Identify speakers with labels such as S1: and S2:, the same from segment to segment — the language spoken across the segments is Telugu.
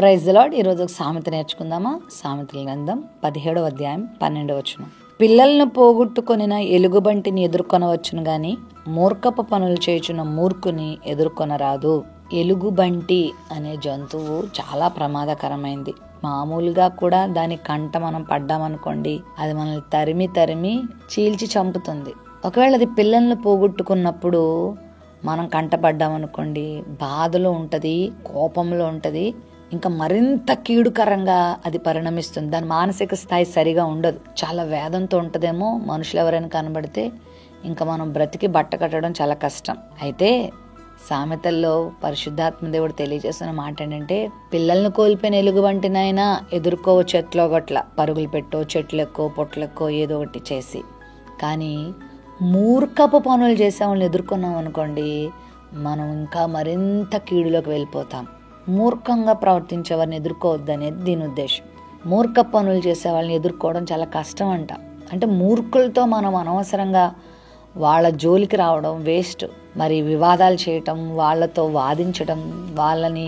S1: Praise the lord. ఈరోజు ఒక సామెత నేర్చుకుందామా? సామెతల గ్రంథం 17వ అధ్యాయం 12వ వచనం. పిల్లలను పోగొట్టుకొనిన ఎలుగుబంటిని ఎదుర్కొనవచ్చును గాని మూర్ఖపు పనులు చేయుచున్న మూర్ఖుని ఎదుర్కొనరాదు. ఎలుగుబంటి అనే జంతువు చాలా ప్రమాదకరమైంది. మామూలుగా కూడా దాని కంట మనం పడ్డామనుకోండి, అది మనల్ని తరిమి తరిమి చీల్చి చంపుతుంది. ఒకవేళ అది పిల్లల్ని పోగొట్టుకున్నప్పుడు మనం కంటపడ్డామనుకోండి, బాధలో ఉంటుంది, కోపంలో ఉంటుంది, ఇంకా మరింత కీడుకరంగా అది పరిణమిస్తుంది. దాని మానసిక స్థాయి సరిగా ఉండదు, చాలా వేదంతో ఉంటుందేమో. మనుషులు ఎవరైనా కనబడితే ఇంకా మనం బ్రతికి బట్ట కట్టడం చాలా కష్టం. అయితే సామెతల్లో పరిశుద్ధాత్మ దేవుడు తెలియజేస్తున్న మాట ఏంటంటే, పిల్లల్ని కోల్పోయిన ఎలుగుబంటినైనా ఎదుర్కోవచ్చు, ఎట్లో గట్ల పరుగులు పెట్టో, చెట్లెక్కో, పొట్లెక్కో, ఏదో ఒకటి చేసి. కానీ మూర్ఖపు పనులు చేసే వాళ్ళని ఎదుర్కొన్నాం అనుకోండి, మనం ఇంకా మరింత కీడులోకి వెళ్ళిపోతాం. మూర్ఖంగా ప్రవర్తించే వారిని ఎదుర్కోవద్దనేది దీని ఉద్దేశం. మూర్ఖ పనులు చేసే వాళ్ళని ఎదుర్కోవడం చాలా కష్టం అంట. అంటే మూర్ఖులతో మనం అనవసరంగా వాళ్ళ జోలికి రావడం వేస్ట్. మరి వివాదాలు చేయటం, వాళ్ళతో వాదించడం, వాళ్ళని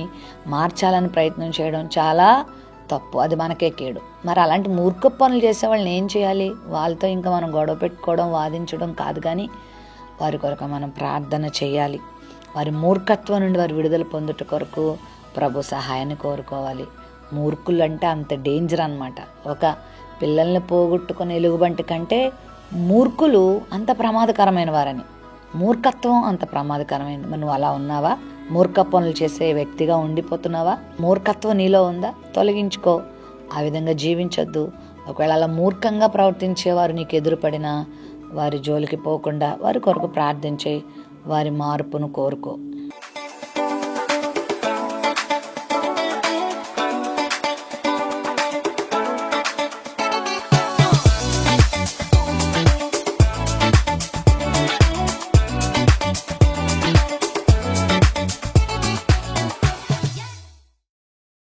S1: మార్చాలని ప్రయత్నం చేయడం చాలా తప్పు. అది మనకే కీడు. మరి అలాంటి మూర్ఖ పనులు చేసే వాళ్ళని ఏం చేయాలి? వాళ్ళతో ఇంకా మనం గొడవ పెట్టుకోవడం, వాదించడం కాదు, కానీ వారి కొరకు మనం ప్రార్థన చేయాలి. వారి మూర్ఖత్వం నుండి వారి విడుదల పొందుట కొరకు ప్రభు సహాయాన్ని కోరుకోవాలి. మూర్ఖులు అంటే అంత డేంజర్ అన్నమాట. ఒక పిల్లల్ని పోగొట్టుకుని ఎలుగుబంటి కంటే మూర్ఖులు అంత ప్రమాదకరమైన వారని. మూర్ఖత్వం అంత ప్రమాదకరమైనది. మరి నువ్వు అలా ఉన్నావా? మూర్ఖ పనులు చేసే వ్యక్తిగా ఉండిపోతున్నావా? మూర్ఖత్వం నీలో ఉందా? తొలగించుకో. ఆ విధంగా జీవించొద్దు. ఒకవేళ అలా మూర్ఖంగా ప్రవర్తించేవారు నీకు ఎదురుపడినా వారి జోలికి పోకుండా వారి కొరకు ప్రార్థించే, వారి మార్పును కోరుకో.